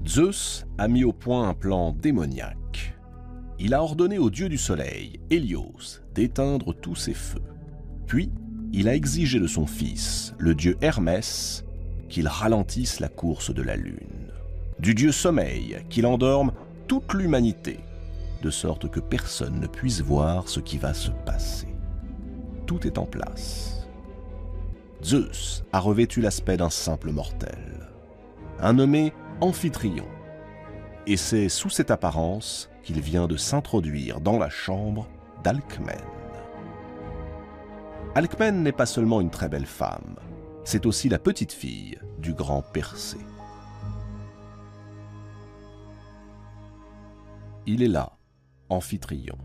Zeus a mis au point un plan démoniaque. Il a ordonné au dieu du soleil, Hélios, d'éteindre tous ses feux. Puis, il a exigé de son fils, le dieu Hermès, qu'il ralentisse la course de la lune. Du dieu sommeil, qu'il endorme toute l'humanité, de sorte que personne ne puisse voir ce qui va se passer. Tout est en place. Zeus a revêtu l'aspect d'un simple mortel, un nommé Amphitryon, et c'est sous cette apparence qu'il vient de s'introduire dans la chambre d'Alcmène. Alcmène n'est pas seulement une très belle femme, c'est aussi la petite-fille du grand Persée. Il est là, Amphitryon.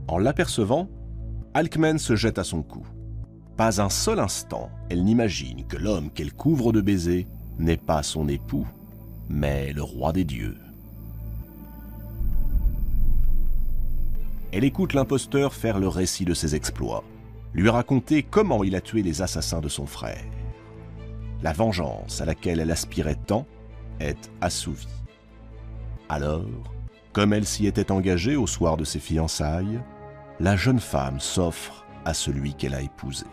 En l'apercevant, Alcmène se jette à son cou. Pas un seul instant, elle n'imagine que l'homme qu'elle couvre de baisers n'est pas son époux, mais le roi des dieux. Elle écoute l'imposteur faire le récit de ses exploits, lui raconter comment il a tué les assassins de son frère. La vengeance à laquelle elle aspirait tant est assouvie. Alors, comme elle s'y était engagée au soir de ses fiançailles, la jeune femme s'offre à celui qu'elle a épousé.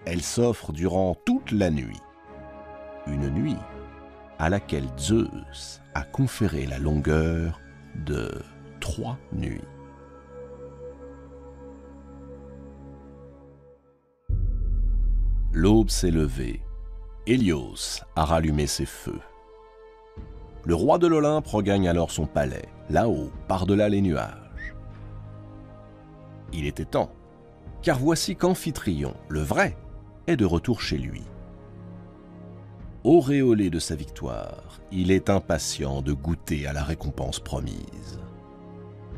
Elle s'offre durant toute la nuit. Une nuit à laquelle Zeus a conféré la longueur de 3 nuits. L'aube s'est levée. Hélios a rallumé ses feux. Le roi de l'Olympe regagne alors son palais, là-haut, par-delà les nuages. Il était temps, car voici qu'Amphitryon, le vrai, est de retour chez lui. Auréolé de sa victoire, il est impatient de goûter à la récompense promise.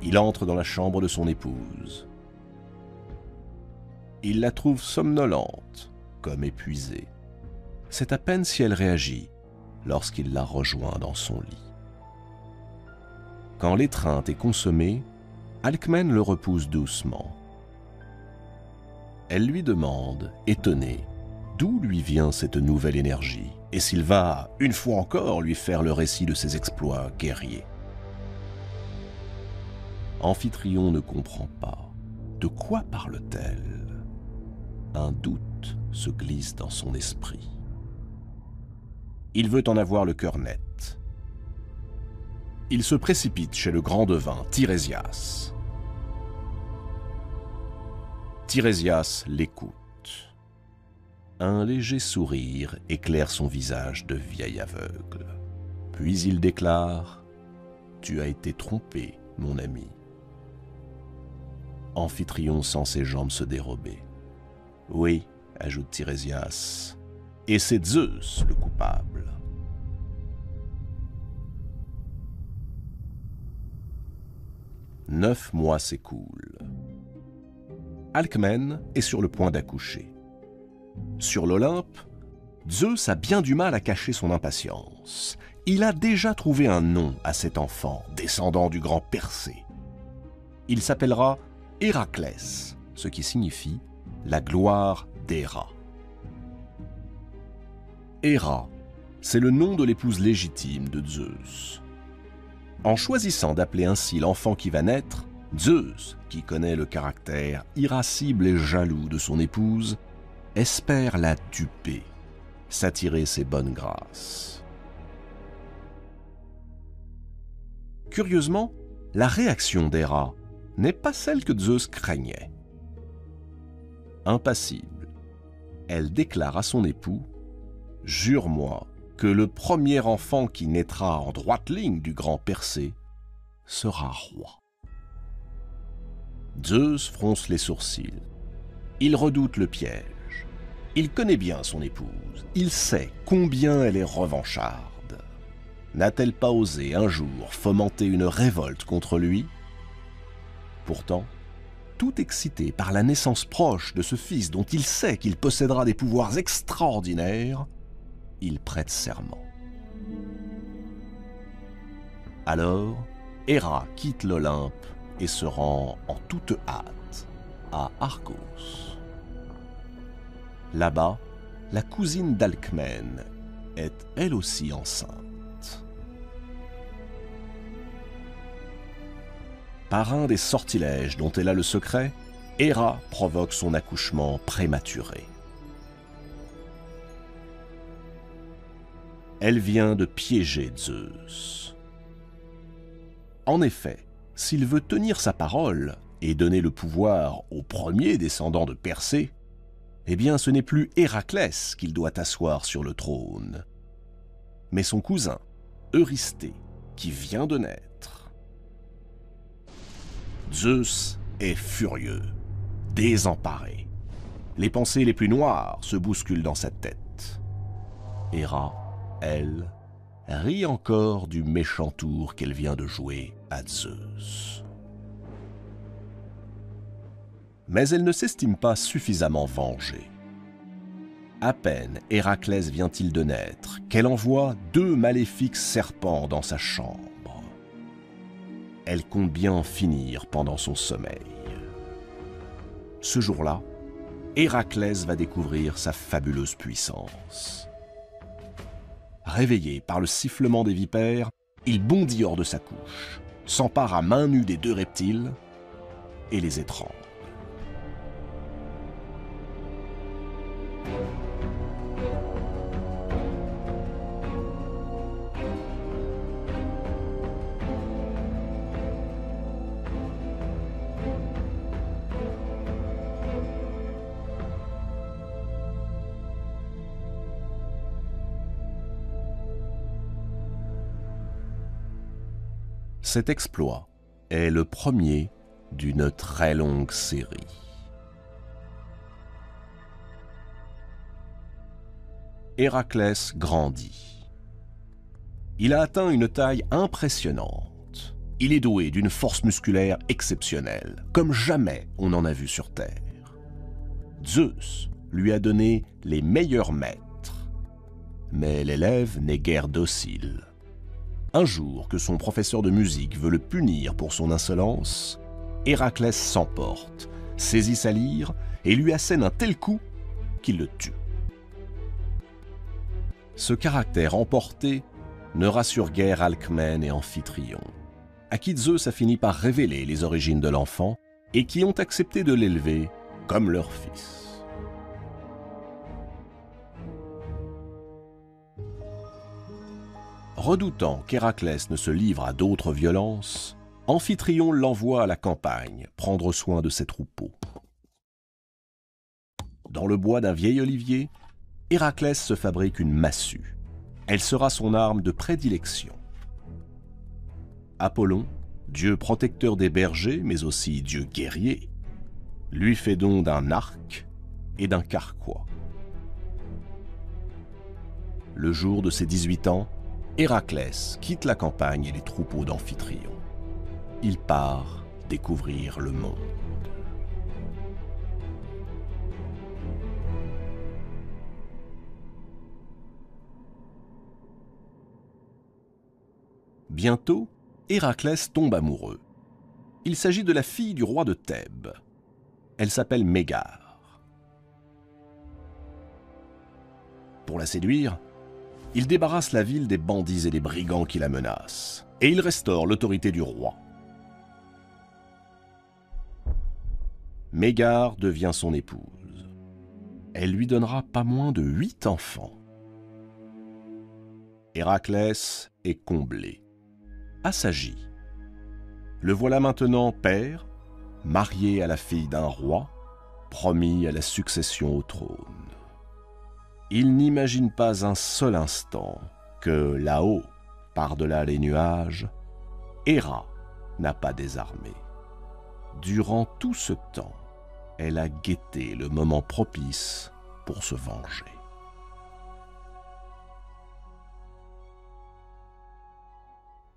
Il entre dans la chambre de son épouse. Il la trouve somnolente, comme épuisée. C'est à peine si elle réagit lorsqu'il la rejoint dans son lit. Quand l'étreinte est consommée, Alcmène le repousse doucement. Elle lui demande, étonnée, d'où lui vient cette nouvelle énergie et s'il va, une fois encore, lui faire le récit de ses exploits guerriers. Amphitryon ne comprend pas. De quoi parle-t-elle? Un doute se glisse dans son esprit. Il veut en avoir le cœur net. Il se précipite chez le grand devin, Tirésias. Tirésias l'écoute. Un léger sourire éclaire son visage de vieil aveugle. Puis il déclare « Tu as été trompé, mon ami. » Amphitryon sent ses jambes se dérober. « Oui, » ajoute Tirésias, « et c'est Zeus le coupable. » 9 mois s'écoulent. Alcmène est sur le point d'accoucher. Sur l'Olympe, Zeus a bien du mal à cacher son impatience. Il a déjà trouvé un nom à cet enfant, descendant du grand Persée. Il s'appellera Héraclès, ce qui signifie la gloire d'Héra. Héra, c'est le nom de l'épouse légitime de Zeus. En choisissant d'appeler ainsi l'enfant qui va naître, Zeus, qui connaît le caractère irascible et jaloux de son épouse, espère la duper, s'attirer ses bonnes grâces. Curieusement, la réaction d'Héra n'est pas celle que Zeus craignait. Impassible, elle déclare à son époux « Jure-moi que le premier enfant qui naîtra en droite ligne du grand Persée sera roi. » Zeus fronce les sourcils. Il redoute le piège. Il connaît bien son épouse. Il sait combien elle est revancharde. N'a-t-elle pas osé un jour fomenter une révolte contre lui? Pourtant, tout excité par la naissance proche de ce fils dont il sait qu'il possédera des pouvoirs extraordinaires, il prête serment. Alors, Héra quitte l'Olympe et se rend en toute hâte à Argos. Là-bas, la cousine d'Alcmène, est elle aussi enceinte. Par un des sortilèges dont elle a le secret, Héra provoque son accouchement prématuré. Elle vient de piéger Zeus. En effet, s'il veut tenir sa parole et donner le pouvoir au premier descendant de Persée, eh bien ce n'est plus Héraclès qu'il doit asseoir sur le trône, mais son cousin, Eurysthée, qui vient de naître. Zeus est furieux, désemparé. Les pensées les plus noires se bousculent dans sa tête. Héra, elle, rit encore du méchant tour qu'elle vient de jouer à Zeus. Mais elle ne s'estime pas suffisamment vengée. À peine Héraclès vient-il de naître qu'elle envoie 2 maléfiques serpents dans sa chambre. Elle compte bien en finir pendant son sommeil. Ce jour-là, Héraclès va découvrir sa fabuleuse puissance. Réveillé par le sifflement des vipères, il bondit hors de sa couche, s'empare à main nue des 2 reptiles et les étrangle. Cet exploit est le premier d'une très longue série. Héraclès grandit. Il a atteint une taille impressionnante. Il est doué d'une force musculaire exceptionnelle, comme jamais on en a vu sur Terre. Zeus lui a donné les meilleurs maîtres. Mais l'élève n'est guère docile. Un jour que son professeur de musique veut le punir pour son insolence, Héraclès s'emporte, saisit sa lyre et lui assène un tel coup qu'il le tue. Ce caractère emporté ne rassure guère Alcmène et Amphitryon, à qui Zeus a fini par révéler les origines de l'enfant et qui ont accepté de l'élever comme leur fils. Redoutant qu'Héraclès ne se livre à d'autres violences, Amphitryon l'envoie à la campagne prendre soin de ses troupeaux. Dans le bois d'un vieil olivier, Héraclès se fabrique une massue. Elle sera son arme de prédilection. Apollon, dieu protecteur des bergers, mais aussi dieu guerrier, lui fait don d'un arc et d'un carquois. Le jour de ses 18 ans, Héraclès quitte la campagne et les troupeaux d'Amphitryon. Il part découvrir le monde. Bientôt, Héraclès tombe amoureux. Il s'agit de la fille du roi de Thèbes. Elle s'appelle Mégare. Pour la séduire, il débarrasse la ville des bandits et des brigands qui la menacent, et il restaure l'autorité du roi. Mégare devient son épouse. Elle lui donnera pas moins de 8 enfants. Héraclès est comblé, assagi. Le voilà maintenant père, marié à la fille d'un roi, promis à la succession au trône. Il n'imagine pas un seul instant que là-haut, par-delà les nuages, Héra n'a pas désarmé. Durant tout ce temps, elle a guetté le moment propice pour se venger.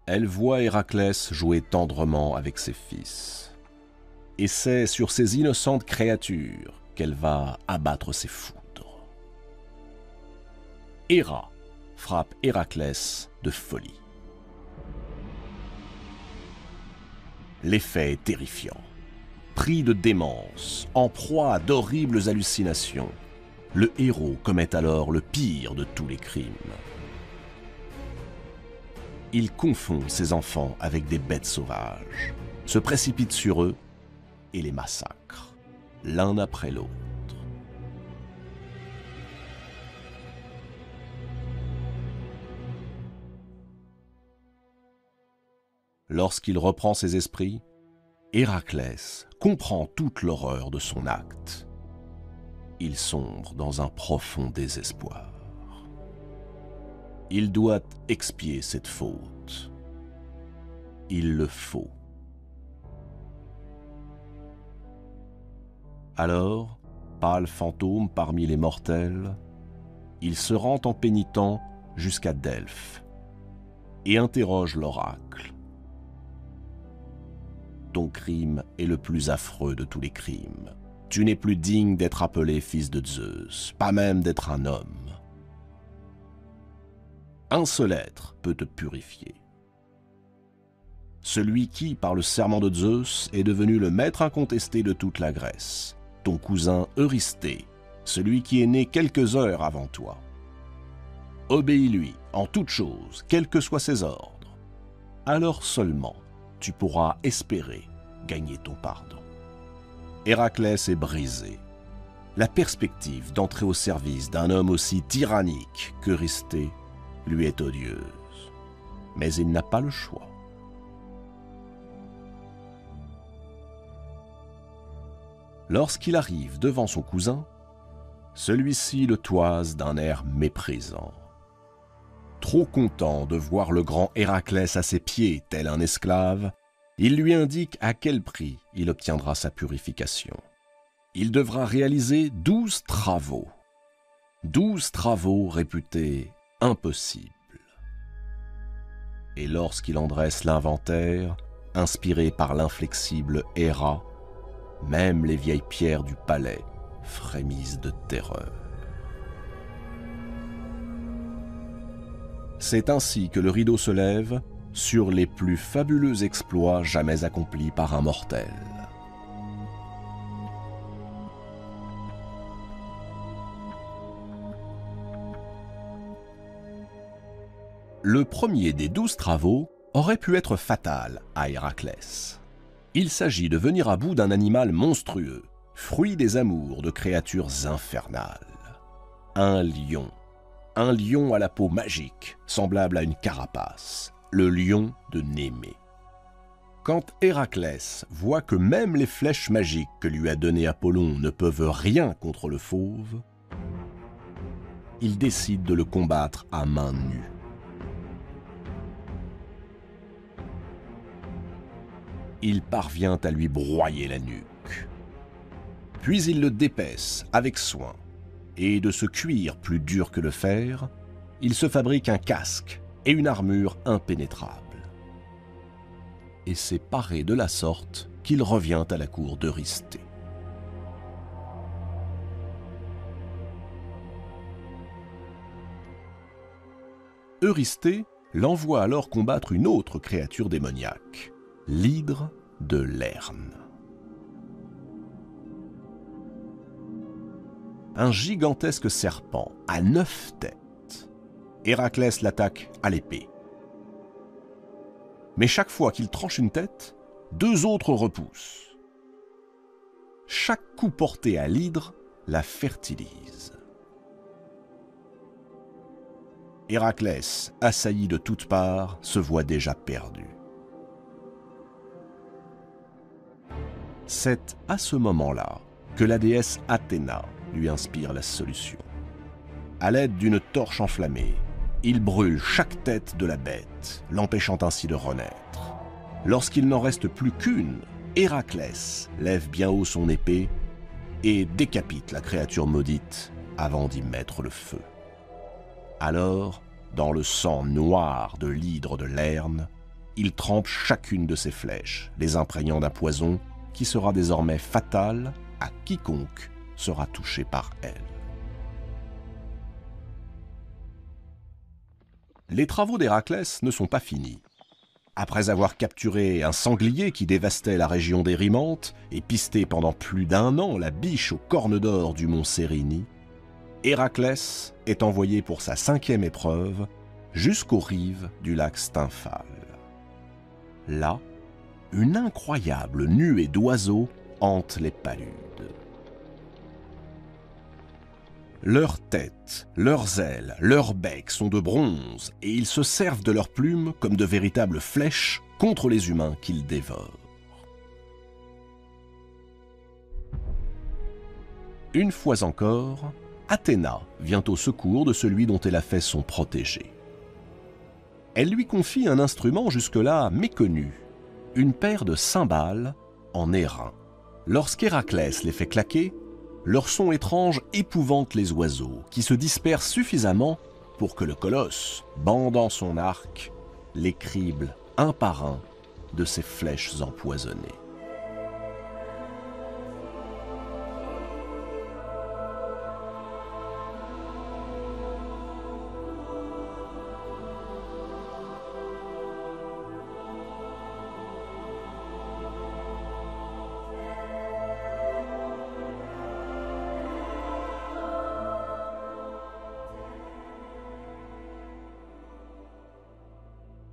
Elle voit Héraclès jouer tendrement avec ses fils. Et c'est sur ces innocentes créatures qu'elle va abattre ses foudres. Héra frappe Héraclès de folie. L'effet est terrifiant. Pris de démence, en proie à d'horribles hallucinations, le héros commet alors le pire de tous les crimes. Il confond ses enfants avec des bêtes sauvages, se précipite sur eux et les massacre, l'un après l'autre. Lorsqu'il reprend ses esprits, Héraclès comprend toute l'horreur de son acte. Il sombre dans un profond désespoir. Il doit expier cette faute. Il le faut. Alors, pâle fantôme parmi les mortels, il se rend en pénitent jusqu'à Delphes et interroge l'oracle. Ton crime est le plus affreux de tous les crimes. Tu n'es plus digne d'être appelé fils de Zeus, pas même d'être un homme. Un seul être peut te purifier. Celui qui, par le serment de Zeus, est devenu le maître incontesté de toute la Grèce, ton cousin Eurysthée, celui qui est né quelques heures avant toi. Obéis-lui en toutes choses, quels que soient ses ordres. Alors seulement, tu pourras espérer gagner ton pardon. Héraclès est brisé. La perspective d'entrer au service d'un homme aussi tyrannique qu'Eurysthée lui est odieuse. Mais il n'a pas le choix. Lorsqu'il arrive devant son cousin, celui-ci le toise d'un air méprisant. Trop content de voir le grand Héraclès à ses pieds tel un esclave, il lui indique à quel prix il obtiendra sa purification. Il devra réaliser 12 travaux. 12 travaux réputés impossibles. Et lorsqu'il en dresse l'inventaire, inspiré par l'inflexible Héra, même les vieilles pierres du palais frémissent de terreur. C'est ainsi que le rideau se lève sur les plus fabuleux exploits jamais accomplis par un mortel. Le premier des 12 travaux aurait pu être fatal à Héraclès. Il s'agit de venir à bout d'un animal monstrueux, fruit des amours de créatures infernales. Un lion à la peau magique, semblable à une carapace, le lion de Némée. Quand Héraclès voit que même les flèches magiques que lui a données Apollon ne peuvent rien contre le fauve, il décide de le combattre à main nue. Il parvient à lui broyer la nuque. Puis il le dépaisse avec soin, et de ce cuir plus dur que le fer, il se fabrique un casque et une armure impénétrables. Et c'est paré de la sorte qu'il revient à la cour d'Eurysthée. Eurysthée l'envoie alors combattre une autre créature démoniaque, l'hydre de Lerne. Un gigantesque serpent à 9 têtes. Héraclès l'attaque à l'épée. Mais chaque fois qu'il tranche une tête, 2 autres repoussent. Chaque coup porté à l'hydre la fertilise. Héraclès, assailli de toutes parts, se voit déjà perdu. C'est à ce moment-là que la déesse Athéna lui inspire la solution. À l'aide d'une torche enflammée, il brûle chaque tête de la bête, l'empêchant ainsi de renaître. Lorsqu'il n'en reste plus qu'une, Héraclès lève bien haut son épée et décapite la créature maudite avant d'y mettre le feu. Alors, dans le sang noir de l'hydre de Lerne, il trempe chacune de ses flèches, les imprégnant d'un poison qui sera désormais fatal à quiconque sera touché par elle. Les travaux d'Héraclès ne sont pas finis. Après avoir capturé un sanglier qui dévastait la région d'Érymanthè et pisté pendant plus d'1 an la biche aux cornes d'or du mont Cérynie, Héraclès est envoyé pour sa 5e épreuve jusqu'aux rives du lac Stymphale. Là, une incroyable nuée d'oiseaux hante les paludes. Leurs têtes, leurs ailes, leurs becs sont de bronze et ils se servent de leurs plumes comme de véritables flèches contre les humains qu'ils dévorent. Une fois encore, Athéna vient au secours de celui dont elle a fait son protégé. Elle lui confie un instrument jusque-là méconnu, une paire de cymbales en airain. Lorsqu'Héraclès les fait claquer, leur son étrange épouvante les oiseaux, qui se dispersent suffisamment pour que le colosse, bandant son arc, les crible un par un de ses flèches empoisonnées.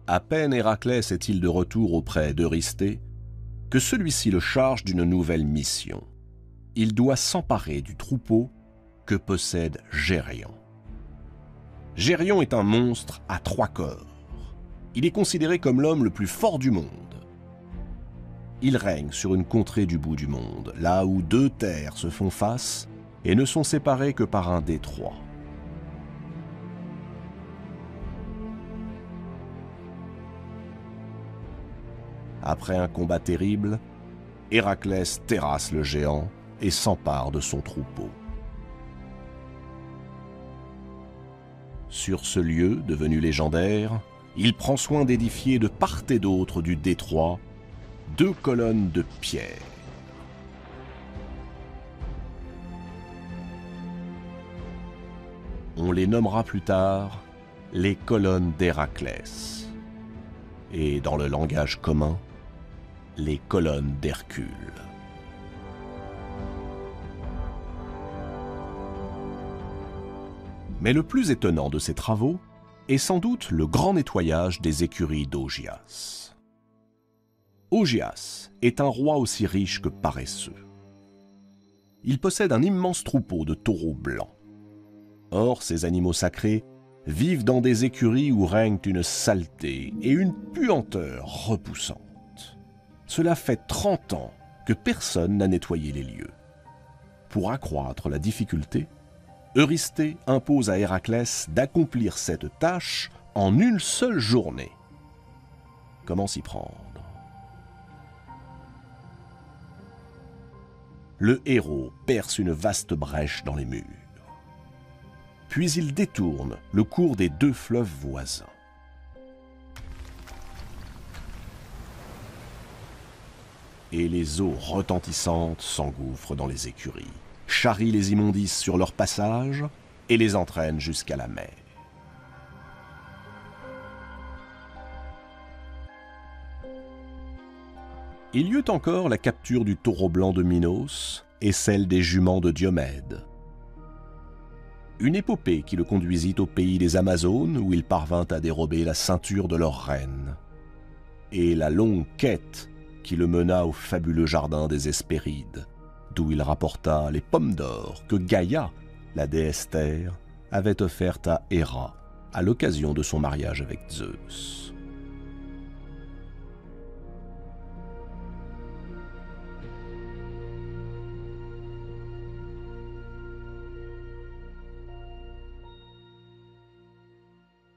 À peine Héraclès est-il de retour auprès d'Eurysthée que celui-ci le charge d'une nouvelle mission. Il doit s'emparer du troupeau que possède Gérion. Gérion est un monstre à 3 corps. Il est considéré comme l'homme le plus fort du monde. Il règne sur une contrée du bout du monde, là où 2 terres se font face et ne sont séparées que par un détroit. Après un combat terrible, Héraclès terrasse le géant et s'empare de son troupeau. Sur ce lieu, devenu légendaire, il prend soin d'édifier de part et d'autre du détroit 2 colonnes de pierre. On les nommera plus tard les colonnes d'Héraclès. Et dans le langage commun, les colonnes d'Hercule. Mais le plus étonnant de ces travaux est sans doute le grand nettoyage des écuries d'Augias. Augias est un roi aussi riche que paresseux. Il possède un immense troupeau de taureaux blancs. Or, ces animaux sacrés vivent dans des écuries où règnent une saleté et une puanteur repoussante. Cela fait 30 ans que personne n'a nettoyé les lieux. Pour accroître la difficulté, Eurysthée impose à Héraclès d'accomplir cette tâche en une seule journée. Comment s'y prendre? Le héros perce une vaste brèche dans les murs. Puis il détourne le cours des 2 fleuves voisins. Et les eaux retentissantes s'engouffrent dans les écuries, charrient les immondices sur leur passage et les entraînent jusqu'à la mer. Il y eut encore la capture du taureau blanc de Minos et celle des juments de Diomède. Une épopée qui le conduisit au pays des Amazones où il parvint à dérober la ceinture de leur reine. Et la longue quête qui le mena au fabuleux jardin des Hespérides, d'où il rapporta les pommes d'or que Gaïa, la déesse terre, avait offertes à Héra à l'occasion de son mariage avec Zeus.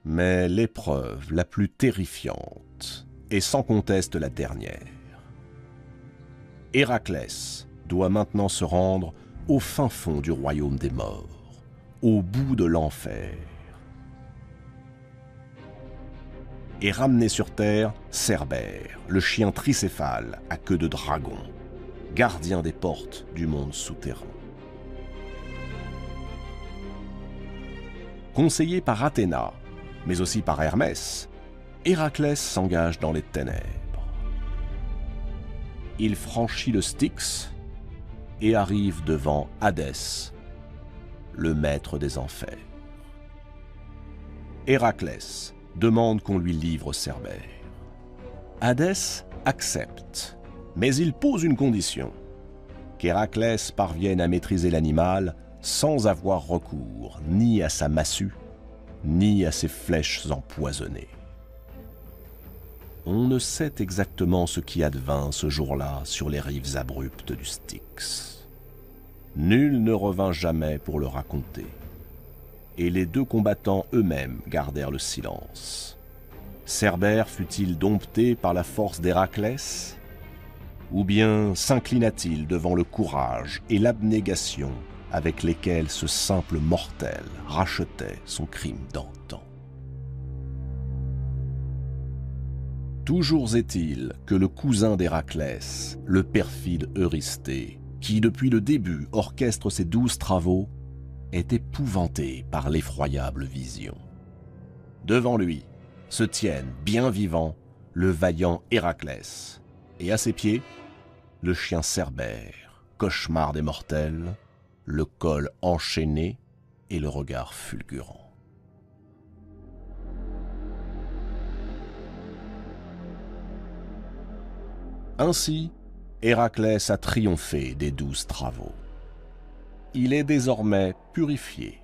Mais l'épreuve la plus terrifiante est sans conteste la dernière. Héraclès doit maintenant se rendre au fin fond du royaume des morts, au bout de l'enfer, et ramener sur terre Cerbère, le chien tricéphale à queue de dragon, gardien des portes du monde souterrain. Conseillé par Athéna, mais aussi par Hermès, Héraclès s'engage dans les ténèbres. Il franchit le Styx et arrive devant Hadès, le maître des enfers. Héraclès demande qu'on lui livre Cerbère. Hadès accepte, mais il pose une condition, qu'Héraclès parvienne à maîtriser l'animal sans avoir recours ni à sa massue, ni à ses flèches empoisonnées. On ne sait exactement ce qui advint ce jour-là sur les rives abruptes du Styx. Nul ne revint jamais pour le raconter, et les deux combattants eux-mêmes gardèrent le silence. Cerbère fut-il dompté par la force d'Héraclès, ou bien s'inclina-t-il devant le courage et l'abnégation avec lesquels ce simple mortel rachetait son crime d'antan? Toujours est-il que le cousin d'Héraclès, le perfide Eurysthée, qui depuis le début orchestre ses 12 travaux, est épouvanté par l'effroyable vision. Devant lui se tiennent, bien vivant, le vaillant Héraclès, et à ses pieds, le chien Cerbère, cauchemar des mortels, le col enchaîné et le regard fulgurant. Ainsi, Héraclès a triomphé des 12 travaux. Il est désormais purifié.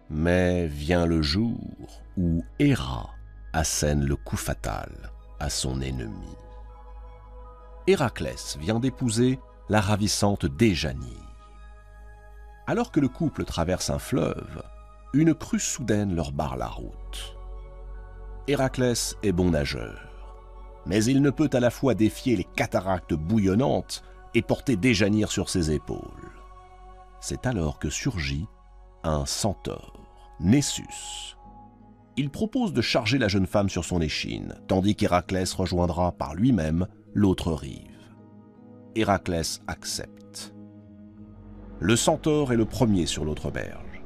Mais vient le jour où Héra assène le coup fatal à son ennemi. Héraclès vient d'épouser la ravissante Déjanie. Alors que le couple traverse un fleuve, une crue soudaine leur barre la route. Héraclès est bon nageur, mais il ne peut à la fois défier les cataractes bouillonnantes et porter Déjanire sur ses épaules. C'est alors que surgit un centaure, Nessus. Il propose de charger la jeune femme sur son échine, tandis qu'Héraclès rejoindra par lui-même l'autre rive. Héraclès accepte. Le centaure est le premier sur l'autre berge.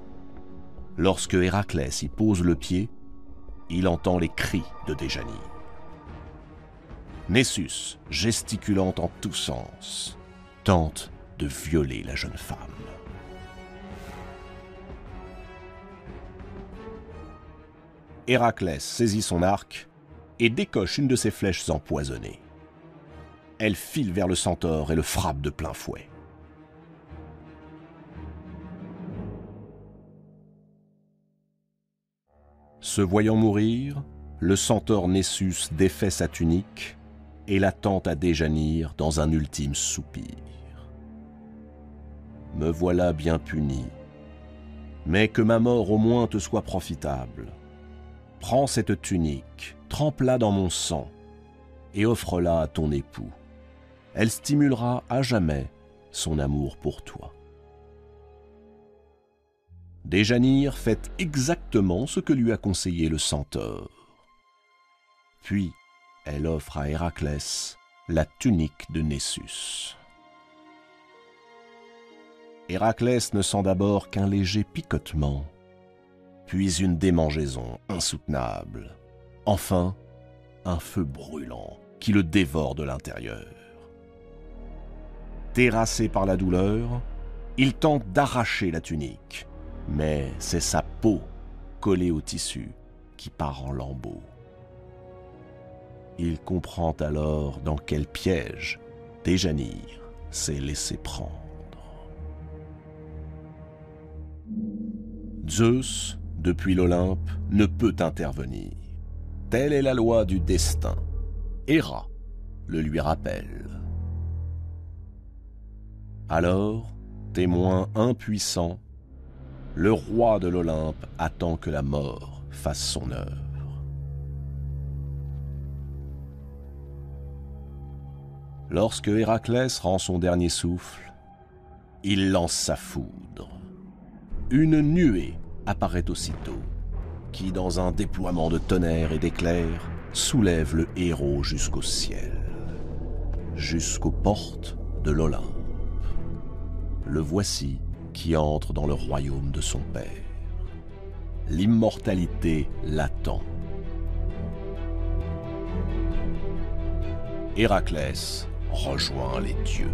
Lorsque Héraclès y pose le pied, il entend les cris de Déjanire. Nessus, gesticulant en tous sens, tente de violer la jeune femme. Héraclès saisit son arc et décoche une de ses flèches empoisonnées. Elle file vers le centaure et le frappe de plein fouet. Se voyant mourir, le centaure Nessus défait sa tunique et la tend à Déjanire dans un ultime soupir. « Me voilà bien puni, mais que ma mort au moins te soit profitable. Prends cette tunique, trempe-la dans mon sang et offre-la à ton époux. Elle stimulera à jamais son amour pour toi. » Déjanire fait exactement ce que lui a conseillé le centaure. Puis, elle offre à Héraclès la tunique de Nessus. Héraclès ne sent d'abord qu'un léger picotement, puis une démangeaison insoutenable, enfin un feu brûlant qui le dévore de l'intérieur. Terrassé par la douleur, il tente d'arracher la tunique, mais c'est sa peau, collée au tissu, qui part en lambeaux. Il comprend alors dans quel piège Déjanire s'est laissé prendre. Zeus, depuis l'Olympe, ne peut intervenir. Telle est la loi du destin. Héra le lui rappelle. Alors, témoin impuissant, le roi de l'Olympe attend que la mort fasse son œuvre. Lorsque Héraclès rend son dernier souffle, il lance sa foudre. Une nuée apparaît aussitôt, qui, dans un déploiement de tonnerre et d'éclairs, soulève le héros jusqu'au ciel, jusqu'aux portes de l'Olympe. Le voici qui entre dans le royaume de son père. L'immortalité l'attend. Héraclès rejoint les dieux.